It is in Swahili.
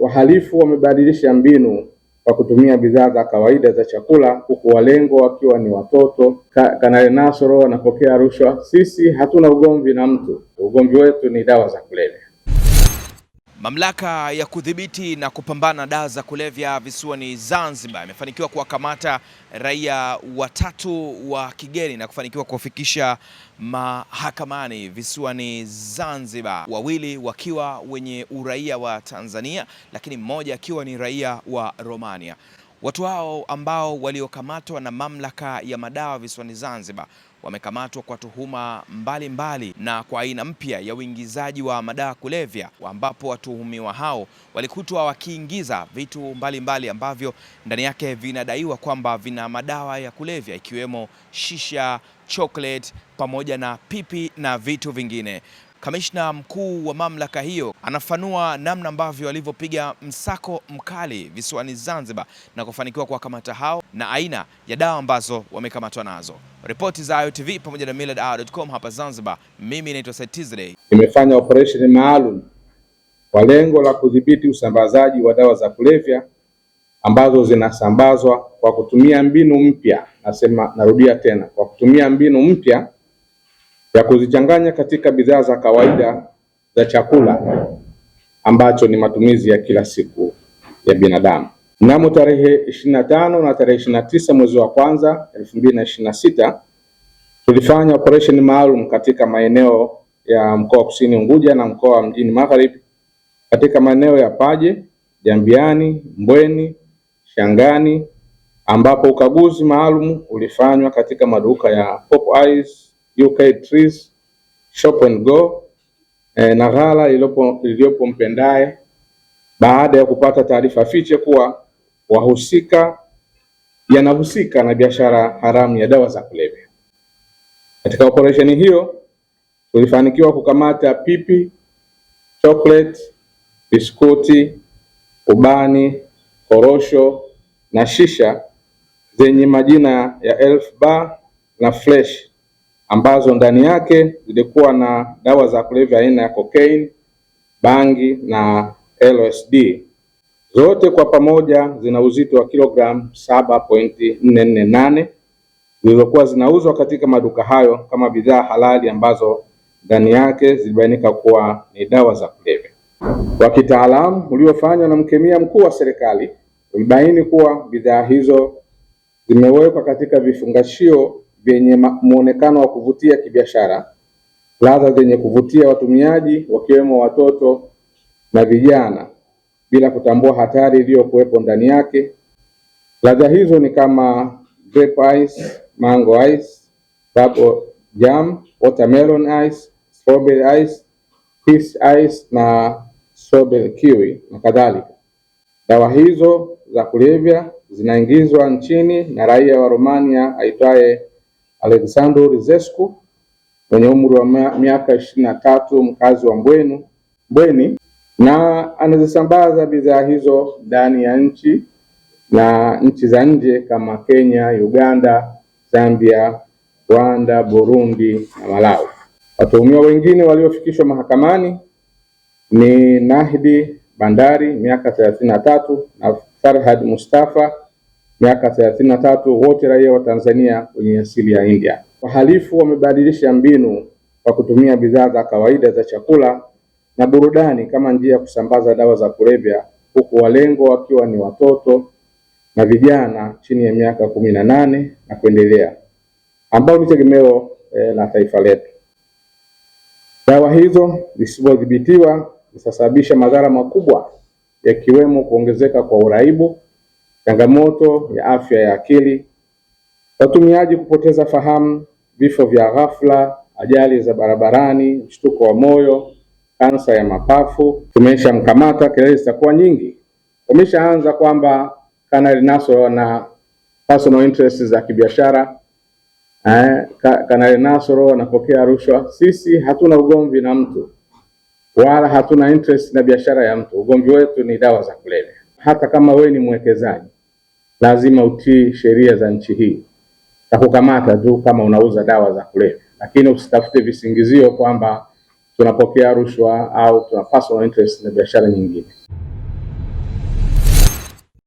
Wahalifu wamebadilisha mbinu kwa kutumia bidhaa za kawaida za chakula, huku walengo wakiwa ni watoto. Kanali Nasoro anapokea rushwa. Sisi hatuna ugomvi na mtu, ugomvi wetu ni dawa za kulevya. Mamlaka ya kudhibiti na kupambana na dawa za kulevya visiwani Zanzibar imefanikiwa kuwakamata raia watatu wa kigeni na kufanikiwa kuwafikisha mahakamani visiwani Zanzibar, wawili wakiwa wenye uraia wa Tanzania, lakini mmoja akiwa ni raia wa Romania. Watu hao ambao waliokamatwa na mamlaka ya madawa visiwani Zanzibar wamekamatwa kwa tuhuma mbalimbali na kwa aina mpya ya uingizaji wa madawa kulevya, ambapo watuhumiwa hao walikutwa wakiingiza vitu mbalimbali ambavyo ndani yake vinadaiwa kwamba vina madawa ya kulevya, ikiwemo shisha, chocolate pamoja na pipi na vitu vingine. Kamishna mkuu wa mamlaka hiyo anafanua namna ambavyo walivyopiga msako mkali visiwani Zanzibar na kufanikiwa kuwakamata hao na aina ya dawa ambazo wamekamatwa nazo. Ripoti za Ayo TV pamoja na millardayo.com hapa Zanzibar. Mimi naitwa Said Tizedey. Imefanya operation maalum kwa lengo la kudhibiti usambazaji wa dawa za kulevya ambazo zinasambazwa kwa kutumia mbinu mpya. Narudia tena, kwa kutumia mbinu mpya ya kuzichanganya katika bidhaa za kawaida za chakula ambacho ni matumizi ya kila siku ya binadamu. Mnamo tarehe 25 na tarehe 29 mwezi wa kwanza 2026 tulifanya operation maalum katika maeneo ya mkoa wa Kusini Unguja na mkoa wa Mjini Magharibi, katika maeneo ya Paje, Jambiani, Mbweni, Shangani, ambapo ukaguzi maalum ulifanywa katika maduka ya Pop Eyes, UK Trees, Shop and Go na ghala iliyopo Mpendae, baada ya kupata taarifa fiche kuwa wahusika yanahusika na biashara haramu ya dawa za kulevya. Katika operesheni hiyo tulifanikiwa kukamata pipi, chocolate, biskuti, ubani, korosho na shisha zenye majina ya Elf Bar na Fresh, ambazo ndani yake zilikuwa na dawa za kulevya aina ya cocaine, bangi na LSD. Zote kwa pamoja zina uzito wa kilogramu 7.448 zilizokuwa zinauzwa katika maduka hayo kama bidhaa halali, ambazo ndani yake zilibainika kuwa ni dawa za kulevya. Kwa kitaalamu uliofanywa na mkemia mkuu wa serikali, ulibaini kuwa bidhaa hizo zimewekwa katika vifungashio vyenye muonekano wa kuvutia kibiashara, ladha zenye kuvutia watumiaji wakiwemo watoto na vijana, bila kutambua hatari iliyokuwepo ndani yake. Ladha hizo ni kama grape ice, mango ice, bubble jam, watermelon ice, strawberry ice, peach ice na strawberry kiwi na kadhalika. Dawa hizo za kulevya zinaingizwa nchini na raia wa Romania aitwaye Alexandru Rizescu mwenye umri wa miaka 23, mkazi wa Mbweni, na anazisambaza bidhaa hizo ndani ya nchi na nchi za nje kama Kenya, Uganda, Zambia, Rwanda, Burundi na Malawi. Watuhumiwa wengine waliofikishwa mahakamani ni Nahdi Bandari miaka 33 na Farhad Mustafa miaka 33, wote raia wa Tanzania wenye asili ya India. Wahalifu wamebadilisha mbinu kwa kutumia bidhaa za kawaida za chakula na burudani kama njia ya kusambaza dawa za kulevya, huku walengo wakiwa ni watoto na vijana chini ya miaka 18 na kuendelea, ambao ni tegemeo la taifa letu. Dawa hizo zisipodhibitiwa zitasababisha madhara makubwa, yakiwemo kuongezeka kwa uraibu, changamoto ya afya ya akili, watumiaji kupoteza fahamu, vifo vya ghafla, ajali za barabarani, mshtuko wa moyo, kansa ya mapafu. Tumeshamkamata, kelele zitakuwa nyingi. Wameshaanza kwamba Kanali Nasoro na personal interests za kibiashara. Kanali Nasoro anapokea rushwa. Sisi hatuna ugomvi na mtu wala hatuna interest na biashara ya mtu. Ugomvi wetu ni dawa za kulevya. Hata kama wewe ni mwekezaji, lazima utii sheria za nchi hii. Takukamata tu kama unauza dawa za kulevya, lakini usitafute visingizio kwamba tunapokea rushwa au tuna personal interest na biashara nyingine.